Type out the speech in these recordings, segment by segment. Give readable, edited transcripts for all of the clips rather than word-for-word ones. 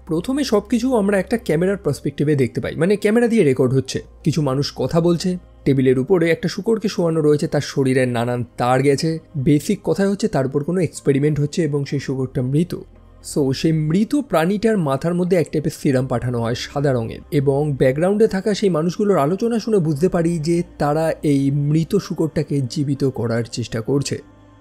প্রথমে সবকিছু আমরা একটা ক্যামেরার পার্সপেক্টিভে দেখতে পাই, মানে ক্যামেরা দিয়ে রেকর্ড হচ্ছে, কিছু মানুষ কথা বলছে, টেবিলের উপরে একটা শূকরকে শোয়ানো রয়েছে, তার শরীরে নানান তার গেছে। বেসিক কথা হচ্ছে তার উপর কোনো এক্সপেরিমেন্ট হচ্ছে এবং সেই শূকরটা মৃত। সো সেই মৃত প্রাণীটার মাথার মধ্যে এক টাইপের সিরাম পাঠানো হয় সাদা রঙের, এবং ব্যাকগ্রাউন্ডে থাকা সেই মানুষগুলোর আলোচনা শুনে বুঝতে পারি যে তারা এই মৃত শূকরটাকে জীবিত করার চেষ্টা করছে।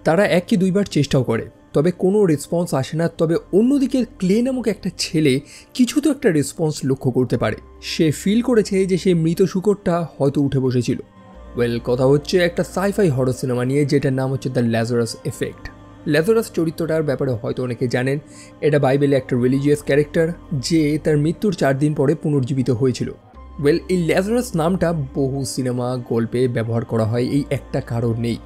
তারা 1 কি 2 বার চেষ্টাও করে, তবে কোনো রেসপন্স আসে না। তবে অন্যদিকে ক্লে নামক একটা ছেলে কিছু তো একটা রেসপন্স লক্ষ্য করতে পারে। সে ফিল করেছে যে সেই মৃত শূকরটা হয়তো উঠে বসেছিল। কথা হচ্ছে একটা সাইফাই হরর সিনেমা নিয়ে, যেটার নাম হচ্ছে দ্য ল্যাজারাস এফেক্ট। ল্যাজারাস চরিত্রটার ব্যাপারে হয়তো অনেকে জানেন। এটা বাইবেলে একটা রিলিজিয়াস ক্যারেক্টার যে তার মৃত্যুর 4 দিন পরে পুনর্জীবিত হয়েছিল। এই ল্যাজারাস নামটা বহু সিনেমা গল্পে ব্যবহার করা হয়, এই একটা কারণ নেই।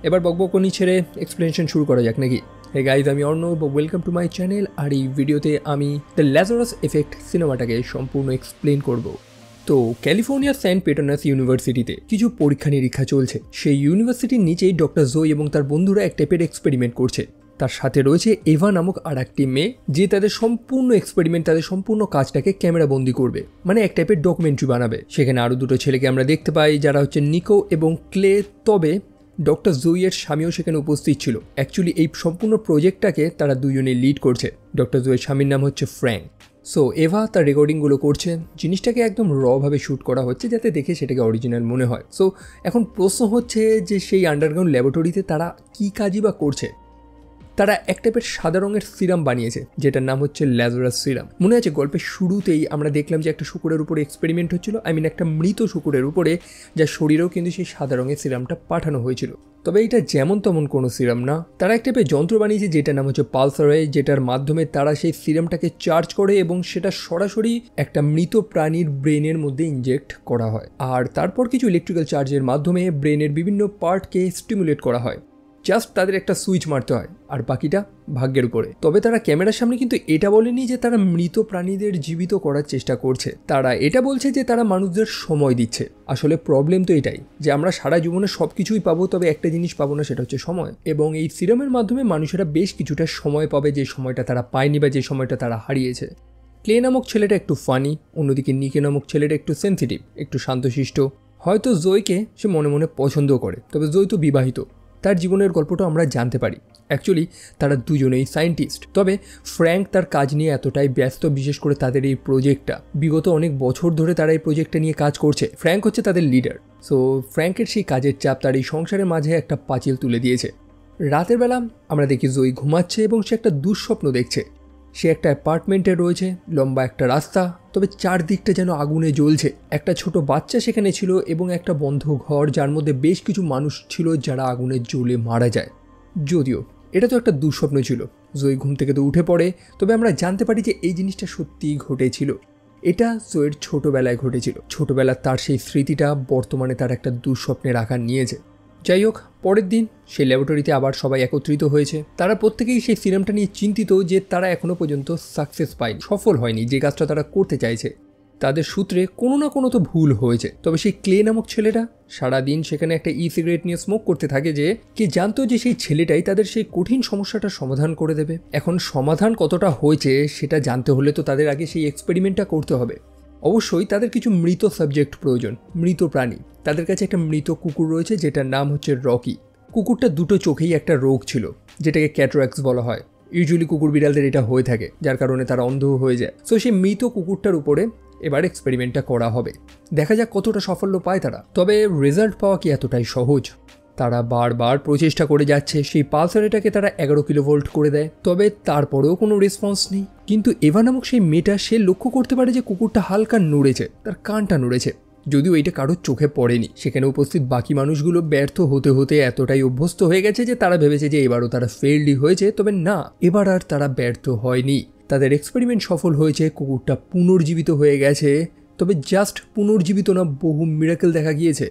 এবার বকবকনি ছেড়ে এক্সপ্লেনেশন শুরু করা যাক নাকি? হে গাইজ, আমি Arnab, welcome to my channel. আর এই ভিডিওতে আমি দ্য ল্যাজারাস এফেক্ট সিনেমাটাকে সম্পূর্ণ এক্সপ্লেন করব। তো ক্যালিফোর্নিয়ার সেন্ট পেটার্নাস ইউনিভার্সিটিতে কিছু পরীক্ষা নিরীক্ষা চলছে। সেই ইউনিভার্সিটির নিচেই ডক্টর জোই এবং তার বন্ধুরা এক টাইপের এক্সপেরিমেন্ট করছে। তার সাথে রয়েছে এভা নামক আর একটি মেয়ে, যে তাদের সম্পূর্ণ এক্সপেরিমেন্ট, তাদের সম্পূর্ণ কাজটাকে ক্যামেরা বন্দি করবে, মানে এক টাইপের ডকুমেন্টারি বানাবে। সেখানে আরও 2টো ছেলেকে আমরা দেখতে পাই, যারা হচ্ছে নিকো এবং ক্লে। তবে ডক্টর জোইয়ের স্বামীও সেখানে উপস্থিত ছিল। অ্যাকচুয়ালি এই সম্পূর্ণ প্রজেক্টটাকে তারা দুজনেই লিড করছে। ডক্টর জোইয়ের স্বামীর নাম হচ্ছে ফ্র্যাঙ্ক। সো এভা তার রেকর্ডিংগুলো করছে, জিনিসটাকে একদম রভাবে শ্যুট করা হচ্ছে যাতে দেখে সেটাকে অরিজিনাল মনে হয়। সো এখন প্রশ্ন হচ্ছে যে সেই আন্ডারগ্রাউন্ড ল্যাবরেটরিতে তারা কী কাজই বা করছে। তারা এক টাইপের সাদা রঙের সিরাম বানিয়েছে, যেটার নাম হচ্ছে ল্যাজারাস সিরাম। মনে আছে গল্পের শুরুতেই আমরা দেখলাম যে একটা শুকুরের উপরে এক্সপেরিমেন্ট হচ্ছিল, একটা মৃত শুকুরের উপরে, যার শরীরেও কিন্তু সেই সাদা রঙের সিরামটা পাঠানো হয়েছিল। তবে এটা যেমন তেমন কোনো সিরাম না, তারা এক টাইপের যন্ত্র বানিয়েছে যেটার নাম হচ্ছে পালসারে, যেটার মাধ্যমে তারা সেই সিরামটাকে চার্জ করে এবং সেটা সরাসরি একটা মৃত প্রাণীর ব্রেনের মধ্যে ইনজেক্ট করা হয়। আর তারপর কিছু ইলেকট্রিক্যাল চার্জের মাধ্যমে ব্রেনের বিভিন্ন পার্টকে স্টিমুলেট করা হয়। জাস্ট তাদের একটা সুইচ মারতে হয়, আর বাকিটা ভাগ্যের উপরে। তবে তারা ক্যামেরার সামনে কিন্তু এটা বলেনি যে তারা মৃত প্রাণীদের জীবিত করার চেষ্টা করছে। তারা এটা বলছে যে তারা মানুষদের সময় দিচ্ছে। আসলে প্রবলেম তো এটাই যে আমরা সারা জীবনে সব কিছুই পাবো, তবে একটা জিনিস পাবো না, সেটা হচ্ছে সময়। এবং এই সিরামের মাধ্যমে মানুষেরা বেশ কিছুটা সময় পাবে, যে সময়টা তারা পায়নি বা যে সময়টা তারা হারিয়েছে। ক্লে নামক ছেলেটা একটু ফানি, অন্যদিকে নিকে নামক ছেলেটা একটু সেন্সিটিভ, একটু শান্তশিষ্ট। হয়তো জয়কে সে মনে মনে পছন্দ করে, তবে জয় তো বিবাহিত। তার জীবনের গল্পটা আমরা জানতে পারি। অ্যাকচুয়ালি তারা দুজনেই সায়েন্টিস্ট, তবে ফ্র্যাঙ্ক তার কাজ নিয়ে এতটাই ব্যস্ত, বিশেষ করে তাদের এই প্রজেক্টটা বিগত অনেক বছর ধরে তারা এই প্রজেক্টটা নিয়ে কাজ করছে। ফ্র্যাঙ্ক হচ্ছে তাদের লিডার। সো ফ্র্যাঙ্কের সেই কাজের চাপ তার এই সংসারের মাঝে একটা পাঁচিল তুলে দিয়েছে। রাতের বেলা আমরা দেখি জয়ী ঘুমাচ্ছে এবং সে একটা দুঃস্বপ্ন দেখছে। সে একটা অ্যাপার্টমেন্টে রয়েছে, লম্বা একটা রাস্তা, তবে চারদিকটা যেন আগুনে জ্বলছে। একটা ছোট বাচ্চা সেখানে ছিল এবং একটা বন্ধ ঘর, যার মধ্যে বেশ কিছু মানুষ ছিল যারা আগুনে জ্বলে মারা যায়। যদিও এটা তো একটা দুঃস্বপ্ন ছিল, জয়ী ঘুম থেকে তো উঠে পড়ে, তবে আমরা জানতে পারি যে এই জিনিসটা সত্যিই ঘটেছিল। এটা জয়ের ছোটবেলায় ঘটেছিল। ছোটবেলার তার সেই স্মৃতিটা বর্তমানে তার একটা দুঃস্বপ্নের আকার নিয়েছে। যাই হোক, পরের দিন সেই ল্যাবরেটরিতে আবার সবাই একত্রিত হয়েছে। তারা প্রত্যেকেই সেই সিরামটা নিয়ে চিন্তিত যে তারা এখনো পর্যন্ত সাকসেস পায়নি, সফল হয়নি যে কাজটা তারা করতে চাইছে। তাদের সূত্রে কোনো না কোনো তো ভুল হয়েছে। তবে সেই ক্লে নামক ছেলেটা সারাদিন সেখানে একটা সিগারেট নিয়ে স্মোক করতে থাকে, যে কে জানতো যে সেই ছেলেটাই তাদের সেই কঠিন সমস্যাটার সমাধান করে দেবে। এখন সমাধান কতটা হয়েছে সেটা জানতে হলে তো তাদের আগে সেই এক্সপেরিমেন্টটা করতে হবে। অবশ্যই তাদের কিছু মৃত সাবজেক্ট প্রয়োজন, মৃত প্রাণী। তাদের কাছে একটা মৃত কুকুর রয়েছে যেটার নাম হচ্ছে রকি। কুকুরটা 2টো চোখেই একটা রোগ ছিল, যেটাকে ক্যাটারাক্টস বলা হয়। ইউজুয়ালি কুকুর বিড়ালদের এটা হয়ে থাকে, যার কারণে তারা অন্ধ হয়ে যায়। সো সেই মৃত কুকুরটার উপরে এবার এক্সপেরিমেন্টটা করা হবে। দেখা যাক কতটা সাফল্য পায় তারা। তবে রেজাল্ট পাওয়া কি এতটাই সহজ? তারা বারবার প্রচেষ্টা করে যাচ্ছে। সেই পালসারেটাকে তারা 11 কিলোভোল্ট করে দেয়, তবে তারপরেও কোনো রেসপন্স নেই। কিন্তু এভা নামক সেই মেয়েটা সে লক্ষ্য করতে পারে যে কুকুরটা হালকা নড়েছে, তার কানটা নড়েছে। যদিও এটা কারোর চোখে পড়েনি। সেখানে উপস্থিত বাকি মানুষগুলো ব্যর্থ হতে হতে এতটাই অভ্যস্ত হয়ে গেছে যে তারা ভেবেছে যে এবারও তারা ফেলডই হয়েছে। তবে না, এবার আর তারা ব্যর্থ হয়নি। তাদের এক্সপেরিমেন্ট সফল হয়েছে, কুকুরটা পুনর্জীবিত হয়ে গেছে। তবে জাস্ট পুনর্জীবিত না, বহু মিরাকেল দেখা গিয়েছে।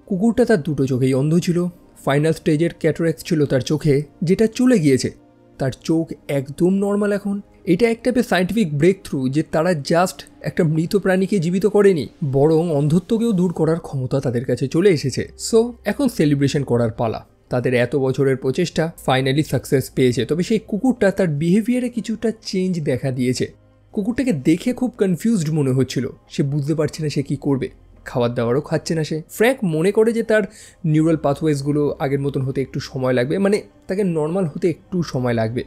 কুকুরটা তার 2টো চোখেই অন্ধ ছিল। ফাইনাল স্টেজের ক্যাটারাক্ট ছিল তার চোখে, যেটা চলে গিয়েছে। তার চোখ একদম নর্মাল এখন। এটা একটা সায়েন্টিফিক ব্রেক থ্রু যে তারা জাস্ট একটা মৃত প্রাণীকে জীবিত করেনি, বরং অন্ধত্বকেও দূর করার ক্ষমতা তাদের কাছে চলে এসেছে। সো এখন সেলিব্রেশন করার পালা। তাদের এত বছরের প্রচেষ্টা ফাইনালি সাকসেস পেয়েছে। তবে সেই কুকুরটা তার বিহেভিয়ারে কিছুটা চেঞ্জ দেখা দিয়েছে। কুকুরটাকে দেখে খুব কনফিউজড মনে হচ্ছিল, সে বুঝতে পারছে না সে কি করবে, খাবার দাবারও খাচ্ছে না সে। ফ্র্যাঙ্ক মনে করে যে তার নিউরাল পাথওয়েজগুলো আগের মতন হতে একটু সময় লাগবে, মানে তাকে নর্মাল হতে একটু সময় লাগবে।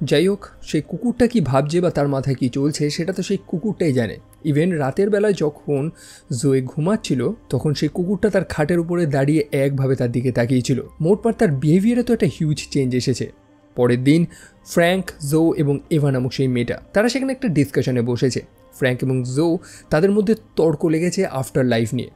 যাই হোক, সেই কুকুরটা কি ভাবছে বা তার মাথায় কি চলছে সেটা তো সেই কুকুরটাই জানে। ইভেন রাতের বেলায় যখন জোয়ে ঘুমাচ্ছিল তখন সেই কুকুরটা তার খাটের উপরে দাঁড়িয়ে একভাবে তার দিকে তাকিয়েছিল। মোটমাট তার বিহেভিয়ারে তো একটা হিউজ চেঞ্জ এসেছে। পরের দিন ফ্র্যাঙ্ক, জো এবং এভা নামক সেই মেয়েটা তারা সেখানে একটা ডিসকাশনে বসেছে। ফ্র্যাঙ্ক এবং জো তাদের মধ্যে তর্ক লেগেছে আফটার লাইফ নিয়ে।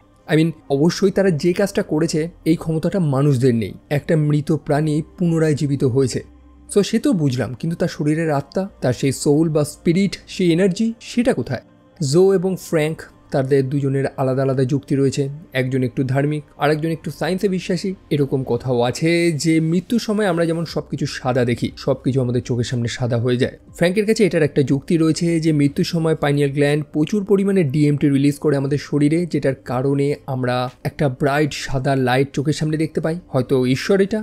অবশ্যই তারা যে কাজটা করেছে এই ক্ষমতাটা মানুষদের নেই, একটা মৃত প্রাণী পুনরায় জীবিত হয়েছে। সো সে তো বুঝলাম, কিন্তু তার শরীরের আত্মা, তার সেই সোল বা স্পিরিট, সেই এনার্জি, সেটা কোথায়? জো এবং ফ্র্যাঙ্ক তাদের দুজনের আলাদা আলাদা যুক্তি রয়েছে। একজন একটু ধার্মিক, আরেকজন একটু সায়েন্সে বিশ্বাসী। এরকম কথাও আছে যে মৃত্যুর সময় আমরা যেমন সবকিছু সাদা দেখি, সবকিছু আমাদের চোখের সামনে সাদা হয়ে যায়। ফ্র্যাঙ্কের কাছে এটার একটা যুক্তি রয়েছে যে মৃত্যুর সময় পাইনিয়াল গ্ল্যান্ড প্রচুর পরিমাণে ডিএমটি রিলিজ করে আমাদের শরীরে, যেটার কারণে আমরা একটা ব্রাইট সাদা লাইট চোখের সামনে দেখতে পাই। হয়তো ঈশ্বর এটা,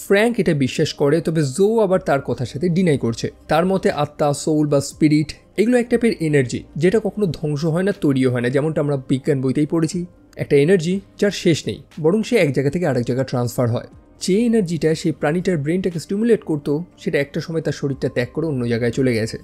ফ্র্যাঙ্ক এটা বিশ্বাস করে, তবে জো আবার তার কথার সাথে ডিনাই করছে। তার মতে আত্মা, সোল বা স্পিরিট এগুলো এক টাইপের এনার্জি, যেটা কখনো ধ্বংস হয় না, তৈরিও হয় না। যেমনটা আমরা বিজ্ঞান বইতেই পড়েছি, একটা এনার্জি যার শেষ নেই, বরং সে এক জায়গা থেকে আরেক জায়গায় ট্রান্সফার হয়। যে এনার্জিটা সেই প্রাণীটার ব্রেনটাকে স্টিমুলেট করতো, সেটা একটা সময় তার শরীরটা ত্যাগ করে অন্য জায়গায় চলে গেছে।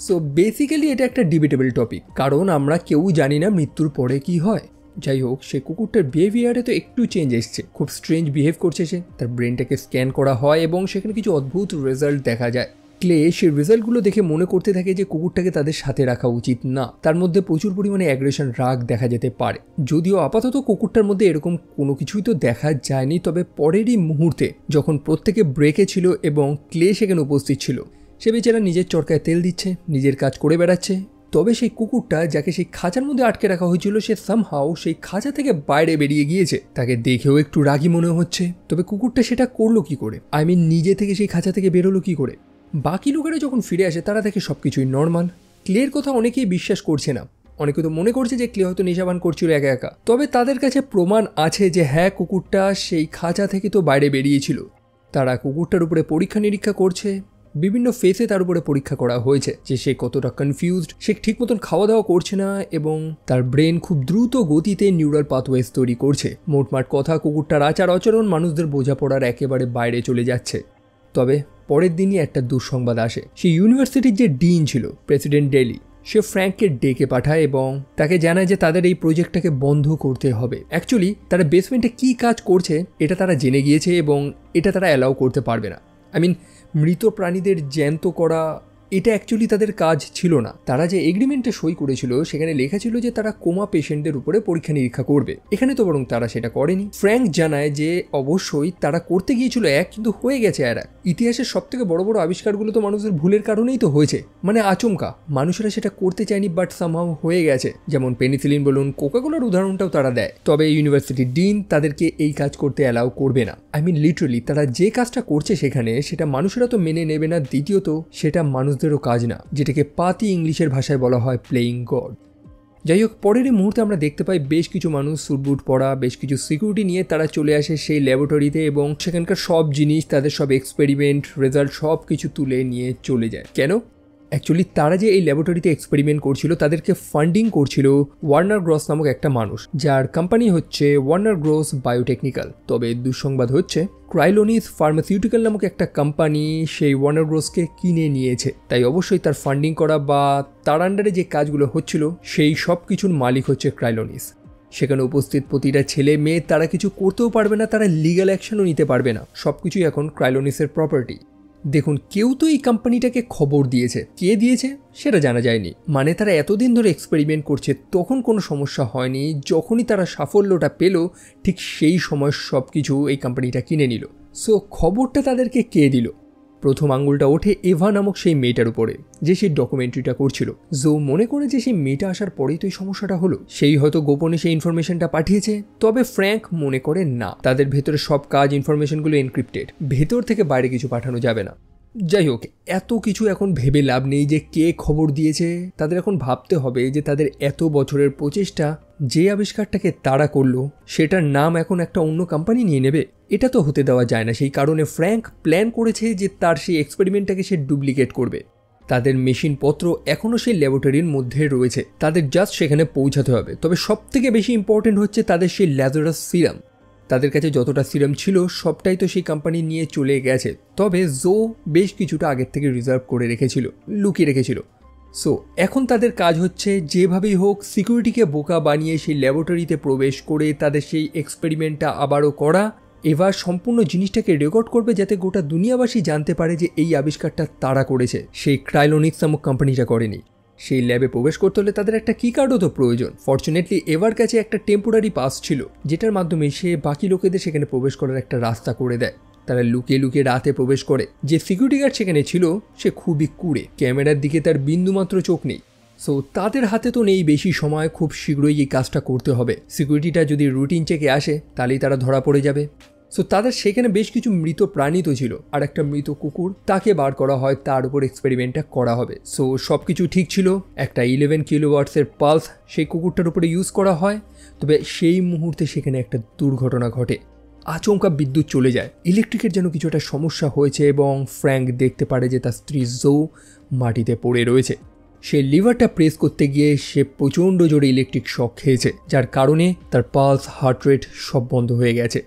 সো বেসিক্যালি এটা একটা ডিবেটেবল টপিক, কারণ আমরা কেউ জানি না মৃত্যুর পরে কি হয়। যাই হোক, সেই কুকুরটার বিহেভিয়ারে তো একটু চেঞ্জ এসছে, খুব স্ট্রেঞ্জ বিহেভ করছে সে। তার ব্রেনটাকে স্ক্যান করা হয় এবং সেখানে কিছু অদ্ভুত রেজাল্ট দেখা যায়। ক্লে সেই রেজাল্টগুলো দেখে মনে করতে থাকে যে কুকুরটাকে তাদের সাথে রাখা উচিত না। তার মধ্যে প্রচুর পরিমাণে অ্যাগ্রেশন, রাগ দেখা যেতে পারে। যদিও আপাতত কুকুরটার মধ্যে এরকম কোনো কিছুই তো দেখা যায়নি, তবে পরেরই মুহূর্তে যখন প্রত্যেকে ব্রেকে ছিল এবং ক্লে সেখানে উপস্থিত ছিল, সে বেচারা নিজের চরকায় তেল দিচ্ছে, নিজের কাজ করে বেড়াচ্ছে। তবে সেই কুকুরটা যাকে সেই খাঁচার মধ্যে আটকে রাখা হয়েছিল, সে সামহাও সেই খাঁচা থেকে বাইরে বেরিয়ে গিয়েছে। তাকে দেখেও একটু রাগী মনে হচ্ছে। তবে কুকুরটা সেটা করলো কি করে? নিজে থেকে সেই খাঁচা থেকে বেরোলো কি করে? বাকি লোকেরা যখন ফিরে আসে তারা দেখে সবকিছুই নর্মাল। ক্লের কথা অনেকেই বিশ্বাস করছে না, অনেকে তো মনে করছে যে ক্লে হয়তো নেশাবান করছিল একা একা। তবে তাদের কাছে প্রমাণ আছে যে হ্যাঁ, কুকুরটা সেই খাঁচা থেকে তো বাইরে বেরিয়েছিল। তারা কুকুরটার উপরে পরীক্ষা নিরীক্ষা করছে, বিভিন্ন ফেসে তার উপরে পরীক্ষা করা হয়েছে যে সে কতটা কনফিউজড, সে ঠিক মতন খাওয়া দাওয়া করছে না এবং তার ব্রেন খুব দ্রুত গতিতে নিউরাল পাথওয়েজ তৈরি করছে। মোটমাট কথা, কুকুরটার আচার আচরণ মানুষদের বোঝাপড়ার একেবারে বাইরে চলে যাচ্ছে। তবে পরের দিনই একটা দুঃসংবাদ আসে। সেই ইউনিভার্সিটির যে ডিন ছিল, প্রেসিডেন্ট ডেলি, সে ফ্র্যাঙ্ককে ডেকে পাঠায় এবং তাকে জানায় যে তাদের এই প্রজেক্টটাকে বন্ধ করতে হবে। অ্যাকচুয়ালি তারা বেসমেন্টে কী কাজ করছে এটা তারা জেনে গিয়েছে এবং এটা তারা অ্যালাউ করতে পারবে না। মৃত প্রাণীদের জ্যান্ত করা এটা অ্যাকচুয়ালি তাদের কাজ ছিল না। তারা যে এগ্রিমেন্টে সই করেছিল সেখানে লেখা ছিল যে তারা কোমা পেশেন্টদের উপরে পরীক্ষা নিরীক্ষা করবে। এখানে তো বরং তারা সেটা করেনি। ফ্র্যাঙ্ক জানায় যে অবশ্যই তারা করতে গিয়েছিল এক, কিন্তু হয়ে গেছে আর এক। ইতিহাসের সব থেকে বড় বড় আবিষ্কারগুলো তো মানুষের ভুলের কারণেই তো হয়েছে, আচমকা। মানুষেরা সেটা করতে চায়নি, বাট সামহাও হয়ে গেছে। যেমন পেনিসিলিন বলুন, কোকাকোলার উদাহরণটাও তারা দেয়। তবে ইউনিভার্সিটির ডিন তাদেরকে এই কাজ করতে অ্যালাউ করবে না। লিটারালি তারা যে কাজটা করছে সেখানে, সেটা মানুষেরা তো মেনে নেবে না। দ্বিতীয়ত সেটা মানুষদেরও কাজ না, যেটাকে পাতি ইংলিশের ভাষায় বলা হয় প্লেইং গড। যাই হোক, পরের মুহূর্তে আমরা দেখতে পাই বেশ কিছু মানুষ স্যুটবুট পরা, বেশ কিছু সিকিউরিটি নিয়ে তারা চলে আসে সেই ল্যাবরেটরিতে এবং সেখানকার সব জিনিস, তাদের সব এক্সপেরিমেন্ট রেজাল্ট সব কিছু তুলে নিয়ে চলে যায়। কেন? অ্যাকচুয়ালি তারা যে এই ল্যাবরেটরিতে এক্সপেরিমেন্ট করছিল তাদেরকে ফান্ডিং করছিল ওয়ার্নার গ্রস নামক একটা মানুষ, যার কোম্পানি হচ্ছে ওয়ার্নার গ্রস বায়োটেকনিক্যাল। তবে দুঃসংবাদ হচ্ছে ক্রাইলোনিস ফার্মাসিউটিক্যাল নামক একটা কোম্পানি সেই ওয়ার্নার গ্রসকে কিনে নিয়েছে। তাই অবশ্যই তার ফান্ডিং করা বা তার আন্ডারে যে কাজগুলো হচ্ছিল সেই সব কিছুর মালিক হচ্ছে ক্রাইলোনিস। সেখানে উপস্থিত প্রতিটা ছেলে মেয়ে তারা কিছু করতেও পারবে না, তারা লিগ্যাল অ্যাকশনও নিতে পারবে না। সব কিছুই এখন ক্রাইলোনিসের প্রপার্টি। দেখুন, কেউ তো এই কোম্পানিটাকে খবর দিয়েছে, কে দিয়েছে সেটা জানা যায়নি। তারা এতদিন ধরে এক্সপেরিমেন্ট করছে, তখন কোনো সমস্যা হয়নি। যখনই তারা সাফল্যটা পেল, ঠিক সেই সময় সব কিছু এই কোম্পানিটা কিনে নিল। সো খবরটা তাদেরকে কে দিল? প্রথম আঙ্গুলটা ওঠে এভা নামক সেই মেয়েটার উপরে, যে সেই ডকুমেন্টারিটা করছিল। জো মনে করে যে সেই মেয়েটা আসার পরেই তো এই সমস্যাটা হলো, সেই হয়তো গোপনে সেই ইনফরমেশনটা পাঠিয়েছে। তবে ফ্র্যাঙ্ক মনে করে না, তাদের ভেতরে সব কাজ, ইনফরমেশনগুলো এনক্রিপ্টেড, ভেতর থেকে বাইরে কিছু পাঠানো যাবে না। যাই হোক, এত কিছু এখন ভেবে লাভ নেই যে কে খবর দিয়েছে। তাদের এখন ভাবতে হবে যে তাদের এত বছরের প্রচেষ্টা, যে আবিষ্কারটাকে তারা করলো সেটার নাম এখন একটা অন্য কোম্পানি নিয়ে নেবে। এটা তো হতে দেওয়া যায় না। সেই কারণে ফ্র্যাঙ্ক প্ল্যান করেছে যে তার সেই এক্সপেরিমেন্টটাকে সে ডুপ্লিকেট করবে। তাদের মেশিনপত্র এখনও সেই ল্যাবরেটরির মধ্যে রয়েছে, তাদের জাস্ট সেখানে পৌঁছাতে হবে। তবে সবথেকে বেশি ইম্পর্টেন্ট হচ্ছে তাদের সেই ল্যাজারাস সিরাম। তাদের কাছে যতটা সিরাম ছিল সবটাই তো সেই কোম্পানি নিয়ে চলে গেছে, তবে জো বেশ কিছুটা আগের থেকে রিজার্ভ করে রেখেছিল, লুকিয়ে রেখেছিল। সো এখন তাদের কাজ হচ্ছে যেভাবেই হোক সিকিউরিটিকে বোকা বানিয়ে সেই ল্যাবরেটরিতে প্রবেশ করে তাদের সেই এক্সপেরিমেন্টটা আবারও করা। এবার সম্পূর্ণ জিনিসটাকে রেকর্ড করবে যাতে গোটা দুনিয়াবাসী জানতে পারে যে এই আবিষ্কারটা তারা করেছে, সেই ক্রাইলোনিক্স নামক কোম্পানিটা করেনি। সেই ল্যাবে প্রবেশ করতে হলে তাদের একটা কি কার্ডও তো প্রয়োজন। ফর্চুনেটলি এবার কাছে একটা টেম্পোরারি পাস ছিল, যেটার মাধ্যমে সে বাকি লোকেদের সেখানে প্রবেশ করার একটা রাস্তা করে দেয়। তারা লুকিয়ে লুকিয়ে রাতে প্রবেশ করে। যে সিকিউরিটি গার্ড সেখানে ছিল সে খুবই কুঁড়ে, ক্যামেরার দিকে তার বিন্দুমাত্র চোখ নেই। সো তাদের হাতে তো নেই বেশি সময়, খুব শীঘ্রই এই কাজটা করতে হবে। সিকিউরিটিটা যদি রুটিন চেকে আসে তাহলেই তারা ধরা পড়ে যাবে। সো তাদের সেখানে বেশ কিছু মৃত প্রাণী তো ছিল, আর একটা মৃত কুকুর, তাকে বার করা হয়, তার উপর এক্সপেরিমেন্টটা করা হবে। সো সব কিছু ঠিক ছিল। একটা 11 কিলোওয়াটসের পালস সেই কুকুরটার উপরে ইউজ করা হয়। তবে সেই মুহূর্তে সেখানে একটা দুর্ঘটনা ঘটে। আচমকা বিদ্যুৎ চলে যায়, ইলেকট্রিকের যেন কিছু একটা সমস্যা হয়েছে এবং ফ্র্যাঙ্ক দেখতে পারে যে তার স্ত্রী জো মাটিতে পড়ে রয়েছে। সে লিভারটা প্রেস করতে গিয়ে সে প্রচণ্ড জোরে ইলেকট্রিক শক খেয়েছে, যার কারণে তার পালস, হার্ট রেট সব বন্ধ হয়ে গেছে।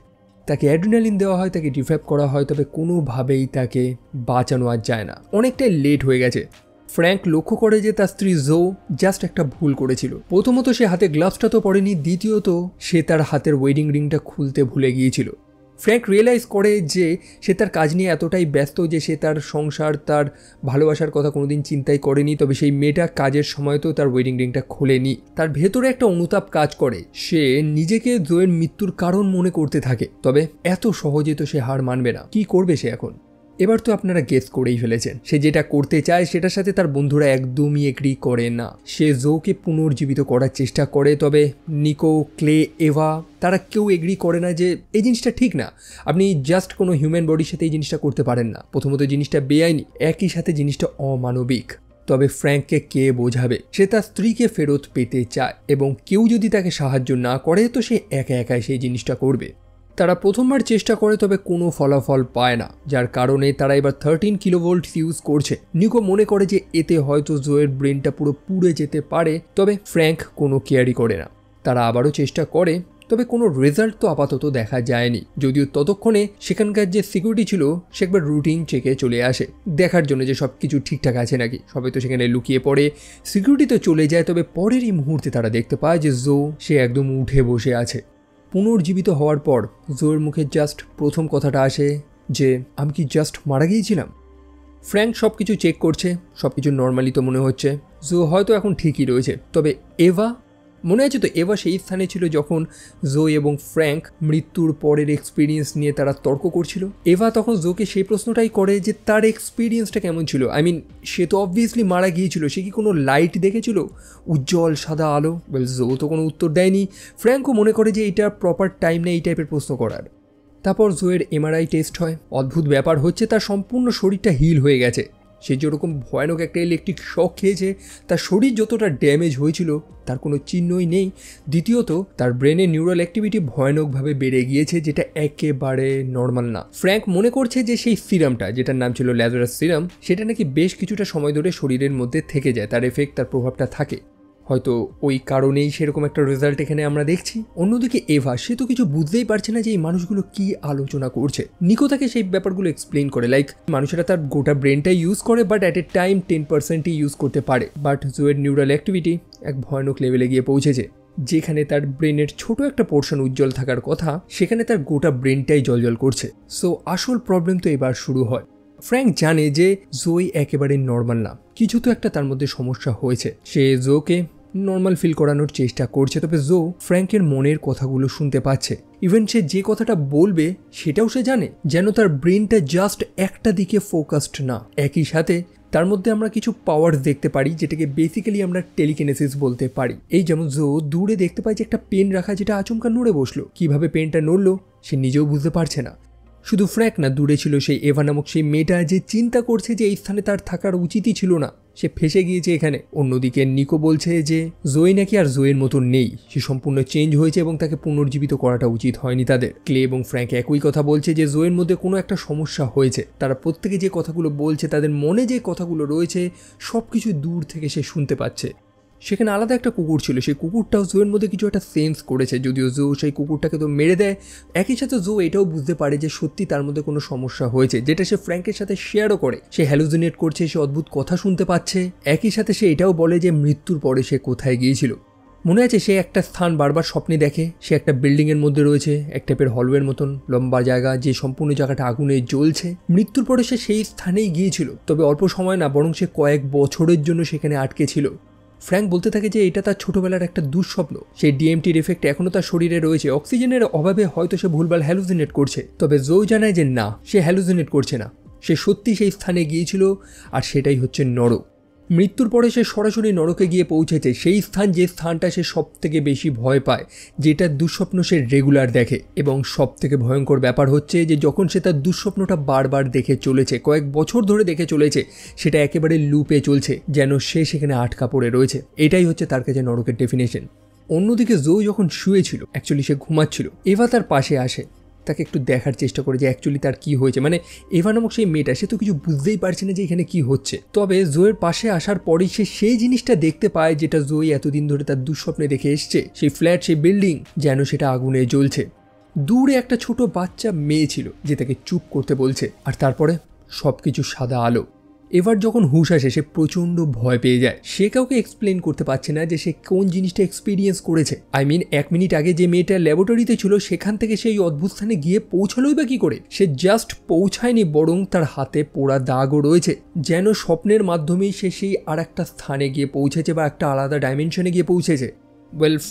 তাকে অ্যাড্রিনালিন দেওয়া হয়, তাকে রিভাইভ করা হয়, তবে কোনোভাবেই তাকে বাঁচানো আর যায় না, অনেকটাই লেট হয়ে গেছে। ফ্র্যাঙ্ক লক্ষ্য করে যে তার স্ত্রী জো জাস্ট একটা ভুল করেছিল। প্রথমত সে হাতে গ্লাভসটা তো পরেনি, দ্বিতীয়ত সে তার হাতের ওয়েডিং রিংটা খুলতে ভুলে গিয়েছিল। ফ্র্যাঙ্ক রিয়েলাইজ করে যে সে তার কাজ নিয়ে এতটাই ব্যস্ত যে সে তার সংসার, তার ভালোবাসার কথা কোনোদিন চিন্তাই করেনি। তবে সেই মেয়েটা কাজের সময় তো তার ওয়েডিং রিংটা খোলেনি। তার ভেতরে একটা অনুতাপ কাজ করে, সে নিজেকে জোয়ের মৃত্যুর কারণ মনে করতে থাকে। তবে এত সহজে তো সে হার মানবে না। কি করবে সে এখন? এবার তো আপনারা গেস করেই ফেলেছেন, সে যেটা করতে চায় সেটার সাথে তার বন্ধুরা একদমই এগ্রি করে না। সে জোকে পুনর্জীবিত করার চেষ্টা করে, তবে নিকো, ক্লে, এভা তারা কেউ এগ্রি করে না যে এই জিনিসটা ঠিক না। আপনি জাস্ট কোনো হিউম্যান বডির সাথে এই জিনিসটা করতে পারেন না। প্রথমত জিনিসটা বেআইনি, একই সাথে জিনিসটা অমানবিক। তবে ফ্র্যাঙ্ককে কে বোঝাবে? সে তার স্ত্রীকে ফেরত পেতে চায় এবং কেউ যদি তাকে সাহায্য না করে তো সে একা একাই সেই জিনিসটা করবে। তারা প্রথমবার চেষ্টা করে, তবে কোনো ফলাফল পায় না, যার কারণে তারা এবার 13 কিলোভোল্ট ইউজ করছে। নিকো মনে করে যে এতে হয়তো জোয়ের ব্রেনটা পুরো পুড়ে যেতে পারে, তবে ফ্র্যাঙ্ক কোনো কেয়ারই করে না। তারা আবারও চেষ্টা করে, তবে কোনো রেজাল্ট তো আপাতত দেখা যায়নি। যদিও ততক্ষণে সেখানকার যে সিকিউরিটি ছিল সে একবার রুটিন চেকে চলে আসে দেখার জন্য যে সব কিছু ঠিকঠাক আছে নাকি। সবাই তো সেখানে লুকিয়ে পড়ে, সিকিউরিটি তো চলে যায়। তবে পরেরই মুহূর্তে তারা দেখতে পায় যে জো সে একদম উঠে বসে আছে। পুনর্জীবিত হওয়ার পর জোয়ের মুখে জাস্ট প্রথম কথাটা আসে যে আমি কি জাস্ট মারা গিয়েছিলাম? ফ্র্যাঙ্ক সব কিছু চেক করছে, সব কিছু নর্মালি তো মনে হচ্ছে, জো হয়তো এখন ঠিকই রয়েছে। তবে এভা, মনে আছে তো এভা সেই স্থানে ছিল যখন জো এবং ফ্র্যাঙ্ক মৃত্যুর পরের এক্সপিরিয়েন্স নিয়ে তারা তর্ক করছিল। এভা তখন জোকে সেই প্রশ্নটাই করে যে তার এক্সপিরিয়েন্সটা কেমন ছিল। সে তো অবভিয়াসলি মারা গিয়েছিল, সে কি কোনো লাইট দেখেছিল, উজ্জ্বল সাদা আলো? জো তো কোনো উত্তর দেয়নি। ফ্র্যাঙ্কও মনে করে যে এটা প্রপার টাইম নেই এই টাইপের প্রশ্ন করার। তারপর জোয়ের এমআরআই টেস্ট হয়। অদ্ভুত ব্যাপার হচ্ছে, তার সম্পূর্ণ শরীরটা হিল হয়ে গেছে। সে যেরকম ভয়ানক একটা ইলেকট্রিক শক খেয়েছে, তার শরীর যতটা ড্যামেজ হয়েছিল তার কোনো চিহ্নই নেই। দ্বিতীয়ত তার ব্রেনে নিউরাল অ্যাক্টিভিটি ভয়ানকভাবে বেড়ে গিয়েছে, যেটা একেবারে নর্মাল না। ফ্র্যাঙ্ক মনে করছে যে সেই সিরামটা, যেটার নাম ছিল ল্যাজারাস সিরাম, সেটা নাকি বেশ কিছুটা সময় ধরে শরীরের মধ্যে থেকে যায়, তার এফেক্ট, তার প্রভাবটা থাকে। হয়তো ওই কারণেই সেরকম একটা রেজাল্ট এখানে আমরা দেখছি। অন্যদিকে এভা, সে তো কিছু বুঝতেই পারছে না যে এই মানুষগুলো কি আলোচনা করছে। নিকো তাকে সেই ব্যাপারগুলো এক্সপ্লেন করে, লাইক মানুষেরা তার গোটা ব্রেনটাই ইউজ করে, বাট অ্যাট এ টাইম 10%ই ইউজ করতে পারে। বাট জোয়ের নিউরাল অ্যাক্টিভিটি এক ভয়ানক লেভেলে গিয়ে পৌঁছেছে, যেখানে তার ব্রেনের ছোট একটা পোর্শন উজ্জ্বল থাকার কথা, সেখানে তার গোটা ব্রেনটাই জ্বলজ্বল করছে। সো আসল প্রবলেম তো এবার শুরু হয়। ফ্র্যাঙ্ক জানে যে জোই একেবারে নর্মাল না, কিছু তো একটা তার মধ্যে সমস্যা হয়েছে। সে জোকে নর্মাল ফিল করানোর চেষ্টা করছে, তবে জো ফ্র্যাঙ্কের মনের কথাগুলো শুনতে পাচ্ছে। ইভেন সে যে কথাটা বলবে সেটাও সে জানে, যেন তার ব্রেনটা জাস্ট একটা দিকে ফোকাসড না। একই সাথে তার মধ্যে আমরা কিছু পাওয়ার দেখতে পারি, যেটাকে বেসিক্যালি আমরা টেলিকিনেসিস বলতে পারি। এই যেমন জো দূরে দেখতে পায় যে একটা পেন রাখা, যেটা আচমকা নড়ে বসলো। কিভাবে পেনটা নড়লো সে নিজেও বুঝতে পারছে না। শুধু ফ্র্যাঙ্ক না, দূরে ছিল সেই এভা নামক সেই মেয়েটা, যে চিন্তা করছে যে এই স্থানে তার থাকার উচিতই ছিল না। সে ফেসে গিয়েছে এখানে। অন্যদিকে নিকো বলছে যে জোই নাকি আর জোয়ের মতো নেই, সে সম্পূর্ণ চেঞ্জ হয়েছে এবং তাকে পুনর্জীবিত করাটা উচিত হয়নি তাদের। ক্লে এবং ফ্র্যাঙ্ক একই কথা বলছে যে জোয়ের মধ্যে কোনো একটা সমস্যা হয়েছে। তারা প্রত্যেকে যে কথাগুলো বলছে, তাদের মনে যে কথাগুলো রয়েছে সবকিছু দূর থেকে সে শুনতে পাচ্ছে। সেখানে আলাদা একটা কুকুর ছিল, সেই কুকুরটাও জোয়ের মধ্যে কিছু একটা সেন্স করেছে, যদিও জো সেই কুকুরটাকে তো মেরে দেয়। একই সাথে জো এটাও বুঝতে পারে যে সত্যি তার মধ্যে কোনো সমস্যা হয়েছে, যেটা সে ফ্র্যাঙ্কের সাথে শেয়ারও করে। সে হ্যালুসিনেট করছে, সে অদ্ভুত কথা শুনতে পাচ্ছে। একই সাথে সে এটাও বলে যে মৃত্যুর পরে সে কোথায় গিয়েছিল। মনে আছে সে একটা স্থান বারবার স্বপ্নে দেখে, সে একটা বিল্ডিংয়ের মধ্যে রয়েছে, এক টাইপের হলওয়ের মতন লম্বা জায়গা, যে সম্পূর্ণ জায়গাটা আগুনে জ্বলছে। মৃত্যুর পরে সে সেই স্থানেই গিয়েছিল, তবে অল্প সময় না, বরং সে কয়েক বছরের জন্য সেখানে আটকে ছিল। ফ্র্যাঙ্ক বলতে থাকে যে এটা তার ছোটবেলার একটা দুঃস্বপ্ন, সেই ডিএমটির এফেক্ট এখনও তার শরীরে রয়েছে, অক্সিজেনের অভাবে হয়তো সে ভুলভাল হ্যালুসিনেট করছে। তবে জো জানায় যে না, সে হ্যালুসিনেট করছে না, সে সত্যি সেই স্থানে গিয়েছিল, আর সেটাই হচ্ছে নরক। মৃত্যুর পরে সে সরাসরি নরকে গিয়ে পৌঁছেছে, সেই স্থান যে স্থানটা সে সব থেকে বেশি ভয় পায়, যেটার দুঃস্বপ্ন সে রেগুলার দেখে। এবং সব থেকে ভয়ঙ্কর ব্যাপার হচ্ছে যে যখন সে তার দুঃস্বপ্নটা বারবার দেখে চলেছে, কয়েক বছর ধরে দেখে চলেছে, সেটা একেবারে লুপে চলছে, যেন সে সেখানে আটকা পড়ে রয়েছে। এটাই হচ্ছে তার কাছে নরকের ডেফিনেশন। অন্যদিকে জো যখন শুয়েছিল, অ্যাকচুয়ালি সে ঘুমাচ্ছিল, এভা তার পাশে আসে, তাকে একটু দেখার চেষ্টা করে যে অ্যাকচুয়ালি তার কি হয়েছে। মানে এভা নামক সেই মেয়েটা, সে তো কিছু বুঝতেই পারছে না যে এখানে কি হচ্ছে। তবে জোয়ের পাশে আসার পরেই সে সেই জিনিসটা দেখতে পায় যেটা জোই এতদিন ধরে তার দুঃস্বপ্নে দেখে এসছে, সেই ফ্ল্যাট, সেই বিল্ডিং, যেন সেটা আগুনে জ্বলছে। দূরে একটা ছোট বাচ্চা মেয়ে ছিল যে তাকে চুপ করতে বলছে, আর তারপরে সবকিছু সাদা আলো। এবার যখন হুঁশ আসে, সে প্রচণ্ড ভয় পেয়ে যায়। সে কাউকে এক্সপ্লেন করতে পারছে না যে সে কোন জিনিসটা এক্সপিরিয়েন্স করেছে। আই মিন, 1 মিনিট আগে যে মেয়েটা ল্যাবরেটরিতে ছিল, সেখান থেকে সেই অদ্ভুত স্থানে গিয়ে পৌঁছালোই বা কি করে? সে জাস্ট পৌঁছায়নি, বরং তার হাতে পোড়া দাগও রয়েছে, যেন স্বপ্নের মাধ্যমেই সে সেই আর একটা স্থানে গিয়ে পৌঁছেছে বা একটা আলাদা ডাইমেনশনে গিয়ে পৌঁছেছে।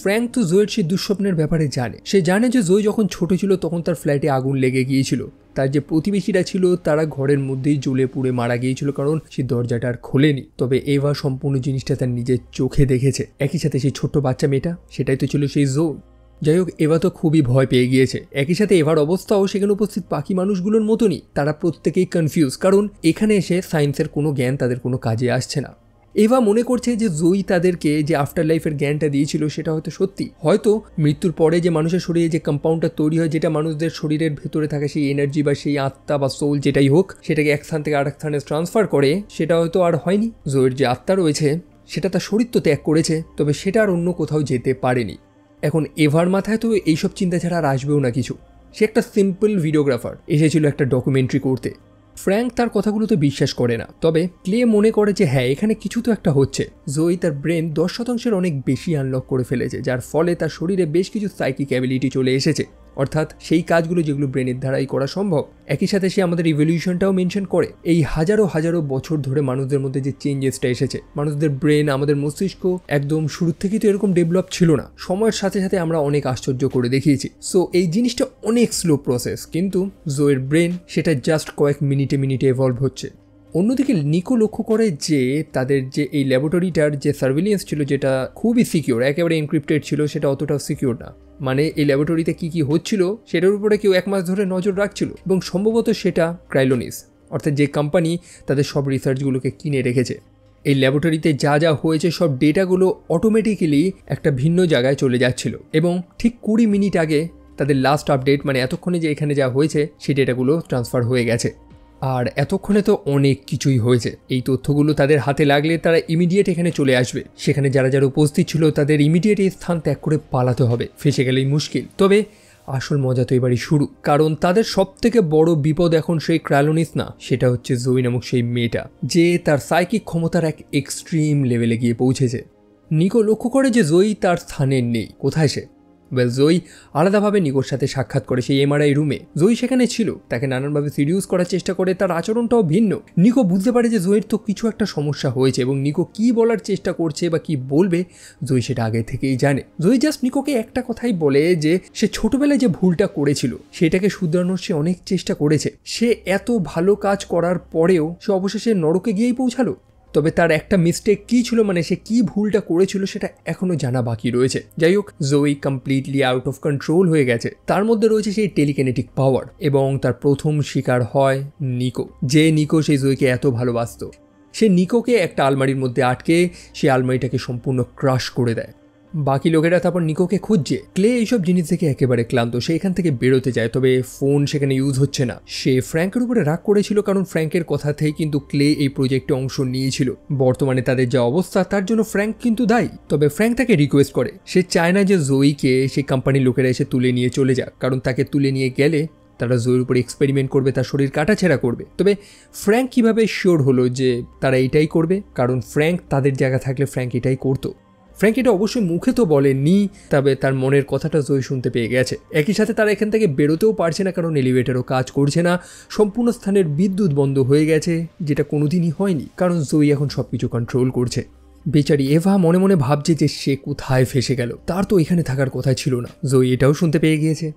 ফ্র্যাঙ্ক তো জোয়ের সেই দুঃস্বপ্নের ব্যাপারে জানে। সে জানে যে জোই যখন ছোট ছিল তখন তার ফ্ল্যাটে আগুন লেগে গিয়েছিল, তার যে প্রতিবেশীরা ছিল তারা ঘরের মধ্যেই জ্বলে পুড়ে মারা গিয়েছিল, কারণ সেই দরজাটা আর খোলেনি। তবে এভা সম্পূর্ণ জিনিসটা তার নিজের চোখে দেখেছে। একই সাথে সেই ছোট্ট বাচ্চা মেয়েটা, সেটাই তো ছিল সেই জো। যাই হোক, এভা তো খুবই ভয় পেয়ে গিয়েছে। একই সাথে এভার অবস্থাও সেখানে উপস্থিত বাকি মানুষগুলোর মতনই, তারা প্রত্যেকেই কনফিউজ, কারণ এখানে এসে সায়েন্সের কোনো জ্ঞান তাদের কোনো কাজে আসছে না। এভা মনে করছে যে জোই তাদেরকে যে আফটার লাইফের জ্ঞানটা দিয়েছিল সেটা হয়তো সত্যি। হয়তো মৃত্যুর পরে যে মানুষের শরীরে যে কম্পাউন্ডটা তৈরি হয়, যেটা মানুষদের শরীরের ভেতরে থাকে সেই এনার্জি বা সেই আত্মা বা সোল যেটাই হোক, সেটাকে এক স্থান থেকে আরেক স্থানে ট্রান্সফার করে, সেটা হয়তো আর হয়নি। জোয়ের যে আত্মা রয়েছে সেটা তার শরীর তো ত্যাগ করেছে, তবে সেটা আর অন্য কোথাও যেতে পারেনি। এখন এভার মাথায় তো এইসব চিন্তা ছাড়া আর আসবেও না কিছু। সে একটা সিম্পল ভিডিওগ্রাফার, এসেছিল একটা ডকুমেন্টারি করতে। ফ্র্যাঙ্ক তার কথাগুলোতে বিশ্বাস করে না, তবে ক্লে মনে করে যে হ্যাঁ, এখানে কিছু তো একটা হচ্ছে। জোই তার ব্রেন 10% অনেক বেশি আনলক করে ফেলেছে, যার ফলে তার শরীরে বেশ কিছু সাইকিক অ্যাবিলিটি চলে এসেছে, অর্থাৎ সেই কাজগুলো যেগুলো ব্রেনের দ্বারাই করা সম্ভব। একই সাথে সে আমাদের ইভলিউশনটাও মেনশন করে। এই হাজারো হাজারো বছর ধরে মানুষদের মধ্যে যে চেঞ্জেসটা এসেছে, মানুষদের ব্রেন, আমাদের মস্তিষ্ক একদম শুরুর থেকেই তো এরকম ডেভেলপ ছিল না, সময়ের সাথে সাথে আমরা অনেক আশ্চর্য করে দেখিয়েছি। সো এই জিনিসটা অনেক স্লো প্রসেস, কিন্তু জোয়ের ব্রেন সেটা জাস্ট কয়েক মিনিটে এভলভ হচ্ছে। অন্যদিকে নিকো লক্ষ্য করে যে তাদের যে এই ল্যাবরেটরিটার যে সার্ভিলিয়েন্স ছিল, যেটা খুবই সিকিউর, একেবারে এনক্রিপ্টেড ছিল, সেটা অতটাও সিকিউর না। মানে এই ল্যাবরেটরিতে কী হচ্ছিল সেটার উপরে কেউ 1 মাস ধরে নজর রাখছিল, এবং সম্ভবত সেটা ক্রাইলোনিস, অর্থাৎ যে কোম্পানি তাদের সব রিসার্চগুলোকে কিনে রেখেছে। এই ল্যাবরেটরিতে যা যা হয়েছে সব ডেটাগুলো অটোমেটিক্যালি একটা ভিন্ন জায়গায় চলে যাচ্ছিল, এবং ঠিক 20 মিনিট আগে তাদের লাস্ট আপডেট, মানে এতক্ষণে যে এখানে যা হয়েছে সেই ডেটাগুলো ট্রান্সফার হয়ে গেছে। আর এতক্ষণে তো অনেক কিছুই হয়েছে। এই তথ্যগুলো তাদের হাতে লাগলে তারা ইমিডিয়েট এখানে চলে আসবে। সেখানে যারা যারা উপস্থিত ছিল তাদের ইমিডিয়েট এই স্থান ত্যাগ করে পালাতে হবে, ফেসে গেলেই মুশকিল। তবে আসল মজা তো এবারই শুরু, কারণ তাদের সব থেকে বড় বিপদ এখন সেই ক্রাইলোনিস না, সেটা হচ্ছে জোই নামক সেই মেয়েটা, যে তার সাইকিক ক্ষমতার এক এক্সট্রিম লেভেলে গিয়ে পৌঁছেছে। নিকো লক্ষ্য করে যে জোই তার স্থানে নেই। কোথায় সে? জোই আলাদাভাবে নিকোর সাথে সাক্ষাৎ করে সেই এমআরআই রুমে। জোই সেখানে ছিল, তাকে নানানভাবে সিডিউস করার চেষ্টা করে, তার আচরণটাও ভিন্ন। নিকো বুঝতে পারে যে জোয়ের তো কিছু একটা সমস্যা হয়েছে, এবং নিকো কি বলার চেষ্টা করছে বা কি বলবে জোই সেটা আগে থেকেই জানে। জোই জাস্ট নিকোকে একটা কথাই বলে যে সে ছোটবেলায় যে ভুলটা করেছিল সেটাকে শুধরানোর সে অনেক চেষ্টা করেছে। সে এত ভালো কাজ করার পরেও সে অবশেষে নরকে গিয়েই পৌঁছালো। তবে তার একটা মিস্টেক কী ছিল, মানে সে কী ভুলটা করেছিল সেটা এখনও জানা বাকি রয়েছে। যাই হোক, জোই কমপ্লিটলি আউট অফ কন্ট্রোল হয়ে গেছে। তার মধ্যে রয়েছে সেই টেলিকিনেটিক পাওয়ার, এবং তার প্রথম শিকার হয় নিকো, যে নিকো সেই জোইকে এত ভালোবাসত। সে নিকোকে একটা আলমারির মধ্যে আটকে সে আলমারিটাকে সম্পূর্ণ ক্রাশ করে দেয়। বাকি লোকেরা তারপর নিকোকে খুঁজছে। ক্লে এইসব জিনিস থেকে একেবারে ক্লান্ত, সে এখান থেকে বেরোতে যায়, তবে ফোন সেখানে ইউজ হচ্ছে না। সে ফ্র্যাঙ্কের উপরে রাগ করেছিল, কারণ ফ্র্যাঙ্কের কথাতেই কিন্তু ক্লে এই প্রজেক্টে অংশ নিয়েছিল। বর্তমানে তাদের যা অবস্থা তার জন্য ফ্র্যাঙ্ক কিন্তু দায়ী। তবে ফ্র্যাঙ্ক তাকে রিকোয়েস্ট করে, সে চায় না যে জয়ীকে সেই কোম্পানির লোকেরা এসে তুলে নিয়ে চলে যাক, কারণ তাকে তুলে নিয়ে গেলে তারা জয়ের উপরে এক্সপেরিমেন্ট করবে, তার শরীর কাটাছেঁড়া করবে। তবে ফ্র্যাঙ্ক কিভাবে শিওর হলো যে তারা এটাই করবে? কারণ ফ্র্যাঙ্ক তাদের জায়গা থাকলে ফ্র্যাঙ্ক এটাই করতো। ফ্র্যাঙ্ক এটা অবশ্যই মুখে তো বলেনি, তবে তার মনের কথাটা জয় শুনতে পেয়ে গেছে। একই সাথে তারা এখান থেকে বেরোতেও পারছে না, কারণ এলিভেটরও কাজ করছে না, সম্পূর্ণ স্থানের বিদ্যুৎ বন্ধ হয়ে গেছে, যেটা কোনোদিনই হয়নি, কারণ জয় এখন সবকিছু কন্ট্রোল করছে। বেচারি এভা মনে মনে ভাবছে যে সে কোথায় ফেসে গেল, তার তো এখানে থাকার কথা ছিল না। জয় এটাও শুনতে পেয়ে গিয়েছে।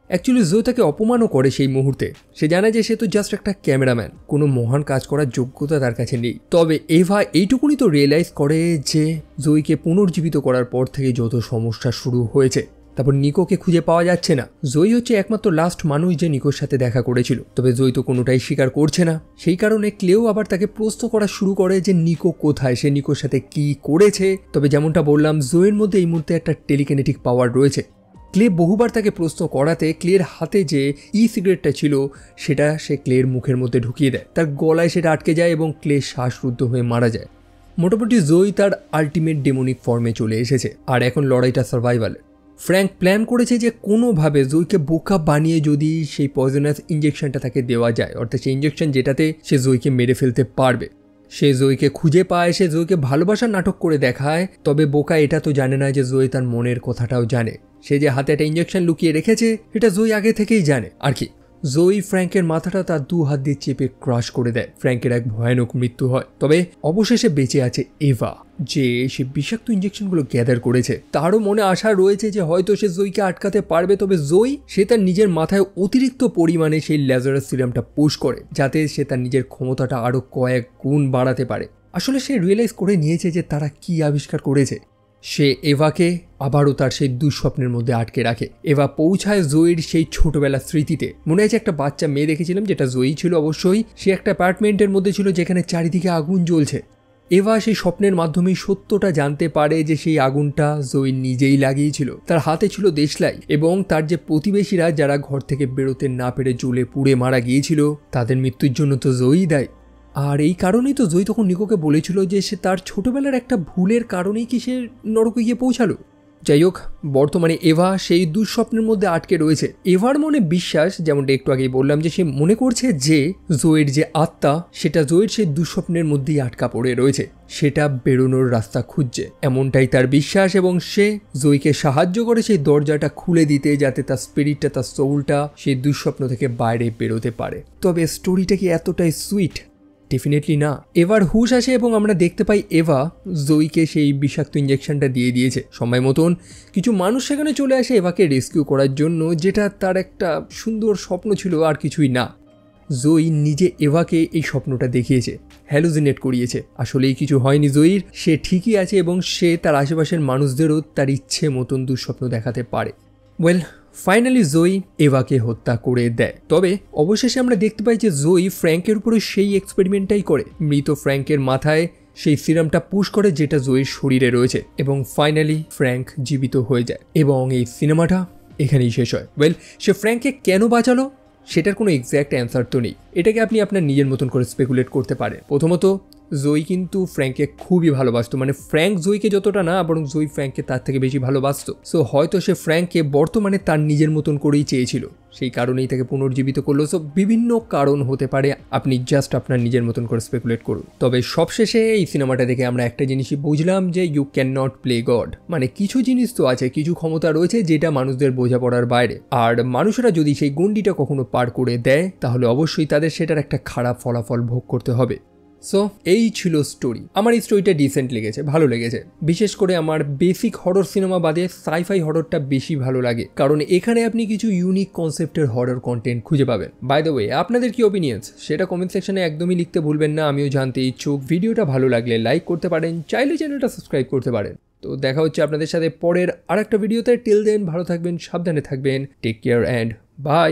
অ্যাকচুয়ালি জয় তাকে অপমানও করে সেই মুহূর্তে। সে জানে যে সে তো জাস্ট একটা ক্যামেরাম্যান, কোনো মহান কাজ করার যোগ্যতা তার কাছে নেই। তবে এভা এইটুকুনি তো রিয়েলাইজ করে যে জয়কে পুনর্জীবিত করার পর থেকে যত সমস্যা শুরু হয়েছে। তারপর নিকোকে খুঁজে পাওয়া যাচ্ছে না। জয় হচ্ছে একমাত্র লাস্ট মানুষ যে নিকোর সাথে দেখা করেছিল, তবে জয় তো কোনোটাই স্বীকার করছে না। সেই কারণে ক্লেও আবার তাকে প্রশ্ন করা শুরু করে যে নিকো কোথায়, সে নিকোর সাথে কি করেছে। তবে যেমনটা বললাম, জয়ের মধ্যে এই মুহূর্তে একটা টেলিকিনেটিক পাওয়ার রয়েছে। ক্লে বহুবার তাকে প্রশ্ন করাতে ক্লের হাতে যে সিগারেটটা ছিল সেটা সে ক্লের মুখের মধ্যে ঢুকিয়ে দেয়, তার গলায় সেটা আটকে যায় এবং ক্লে শ্বাসরুদ্ধ হয়ে মারা যায়। মোটামুটি জয় তার আলটিমেট ডেমনিক ফর্মে চলে এসেছে, আর এখন লড়াইটা সার্ভাইভাল। ফ্র্যাঙ্ক প্ল্যান করেছে যে কোনোভাবে জয়কে বোকা বানিয়ে যদি সেই পয়জনাস ইঞ্জেকশনটা তাকে দেওয়া যায়, অর্থাৎ সেই ইঞ্জেকশন যেটাতে সে জয়কে মেরে ফেলতে পারবে। সে জয়কে খুঁজে পায়, সে জয়কে ভালোবাসার নাটক করে দেখায়। তবে বোকা এটা তো জানে না যে জয় তার মনের কথাটাও জানে। সে যে হাতে একটা ইঞ্জেকশন লুকিয়ে রেখেছে এটা জয় আগে থেকেই জানে। আর কি, জয় ফ্র্যাঙ্কের মাথাটা তার 2 হাত দিয়ে চেপে ক্রাশ করে দেয়। ফ্র্যাঙ্কের এক ভয়ানক মৃত্যু হয়। তবে অবশেষে বেঁচে আছে এভা, যে সে বিষাক্ত ইঞ্জেকশনগুলো গ্যাদার করেছে। তারও মনে আশা রয়েছে যে হয়তো সে জয়কে আটকাতে পারবে। তবে জয় সে তার নিজের মাথায় অতিরিক্ত পরিমাণে সেই ল্যাজারাস সিরামটা পুশ করে, যাতে সে তার নিজের ক্ষমতাটা আরও কয়েক গুণ বাড়াতে পারে। আসলে সে রিয়েলাইজ করে নিয়েছে যে তারা কি আবিষ্কার করেছে। সে এভাকে আবারও তার সেই দুঃস্বপ্নের মধ্যে আটকে রাখে। এভা পৌঁছায় জয়ীর সেই ছোটবেলার স্মৃতিতে। মনে আছে একটা বাচ্চা মেয়ে দেখেছিলাম, যেটা জয়ী ছিল অবশ্যই। সে একটা অ্যাপার্টমেন্টের মধ্যে ছিল যেখানে চারিদিকে আগুন জ্বলছে। এভা সেই স্বপ্নের মাধ্যমেই সত্যটা জানতে পারে যে সেই আগুনটা জয়ী নিজেই লাগিয়েছিল। তার হাতে ছিল দেশলাই, এবং তার যে প্রতিবেশীরা যারা ঘর থেকে বেরোতে না পেরে জ্বলে পুড়ে মারা গিয়েছিল, তাদের মৃত্যুর জন্য তো জয়ী দায়ী। আর এই কারণেই তো জয় তখন নিকোকে বলেছিল যে সে তার ছোটবেলার একটা ভুলের কারণেই কি সে নরকে গিয়ে পৌঁছালো। যাই হোক, বর্তমানে এভা সেই দুঃস্বপ্নের মধ্যে আটকে রয়েছে। এভার মনে বিশ্বাস, যেমনটা একটু আগেই বললাম, যে সে মনে করছে যে জয়ের যে আত্মা সেটা জয়ের সেই দুঃস্বপ্নের মধ্যেই আটকা পড়ে রয়েছে, সেটা বেরোনোর রাস্তা খুঁজছে, এমনটাই তার বিশ্বাস। এবং সে জয়কে সাহায্য করে সেই দরজাটা খুলে দিতে, যাতে তার স্পিরিটটা, তার সোলটা সেই দুঃস্বপ্ন থেকে বাইরে বেরোতে পারে। তবে স্টোরিটা কি এতটাই সুইট? ডেফিনেটলি না। এবার হুশ আসে এবং আমরা দেখতে পাই এভা জয়ীকে সেই বিষাক্ত ইঞ্জেকশনটা দিয়ে দিয়েছে সময় মতন। কিছু মানুষ সেখানে চলে আসে এভাকে রেস্কিউ করার জন্য, যেটা তার একটা সুন্দর স্বপ্ন ছিল, আর কিছুই না। জয়ী নিজে এভাকে এই স্বপ্নটা দেখিয়েছে, হ্যালুজিনেট করিয়েছে। আসলেই কিছু হয়নি জয়ীর, সে ঠিকই আছে এবং সে তার আশেপাশের মানুষদেরও তার ইচ্ছে মতন দুঃস্বপ্ন দেখাতে পারে। ওয়েল, ফাইনালি জয়ী এভাকে হত্যা করে দেয়। তবে অবশেষে আমরা দেখতে পাই যে জয়ী ফ্র্যাঙ্কের উপরে সেই এক্সপেরিমেন্টটাই করে। মৃত ফ্র্যাঙ্কের মাথায় সেই সিরামটা পুশ করে, যেটা জয়ীর শরীরে রয়েছে, এবং ফাইনালি ফ্র্যাঙ্ক জীবিত হয়ে যায়। এবং এই সিনেমাটা এখানেই শেষ হয়। ওয়েল, সে ফ্র্যাঙ্ককে কেন বাঁচালো সেটার কোনো এক্স্যাক্ট অ্যান্সার তো নেই। এটাকে আপনি আপনার নিজের মতন করে স্পেকুলেট করতে পারেন। প্রথমত, জয়ী কিন্তু ফ্র্যাঙ্ককে খুবই ভালোবাসতো, মানে ফ্র্যাঙ্ক জয়ীকে যতটা না, বরং জয়ী ফ্র্যাঙ্ককে তার থেকে বেশি ভালোবাসতো। সো হয়তো সে ফ্র্যাঙ্ককে বর্তমানে তার নিজের মতন করেই চেয়েছিল, সেই কারণেই তাকে পুনর্জীবিত করলো। সো বিভিন্ন কারণ হতে পারে, আপনি জাস্ট আপনার নিজের মতন করে স্পেকুলেট করুন। তবে সবশেষে এই সিনেমাটা দেখে আমরা একটা জিনিসই বুঝলাম যে you cannot play God. মানে কিছু জিনিস তো আছে, কিছু ক্ষমতা রয়েছে যেটা মানুষদের বোঝাপড়ার বাইরে, আর মানুষরা যদি সেই গণ্ডিটা কখনো পার করে দেয় তাহলে অবশ্যই তাদের সেটার একটা খারাপ ফলাফল ভোগ করতে হবে। সো এই ছিল স্টোরি। আমার এই স্টোরিটা ডিসেন্ট লেগেছে, ভালো লেগেছে। বিশেষ করে আমার বেসিক হরর সিনেমা বাদে সাইফাই হররটা বেশি ভালো লাগে, কারণ এখানে আপনি কিছু ইউনিক কনসেপ্টের হরর কন্টেন্ট খুঁজে পাবেন। বাই দ্য ওয়ে, আপনাদের কি ওপিনিয়ন্স সেটা কমেন্ট সেকশনে একদমই লিখতে ভুলবেন না, আমিও জানতে ইচ্ছুক। ভিডিওটা ভালো লাগলে লাইক করতে পারেন, চাইলে চ্যানেলটা সাবস্ক্রাইব করতে পারেন। তো দেখা হচ্ছে আপনাদের সাথে পরের আরেকটা ভিডিওতে। টিল দেন ভালো থাকবেন, সাবধানে থাকবেন, টেক কেয়ার অ্যান্ড বাই।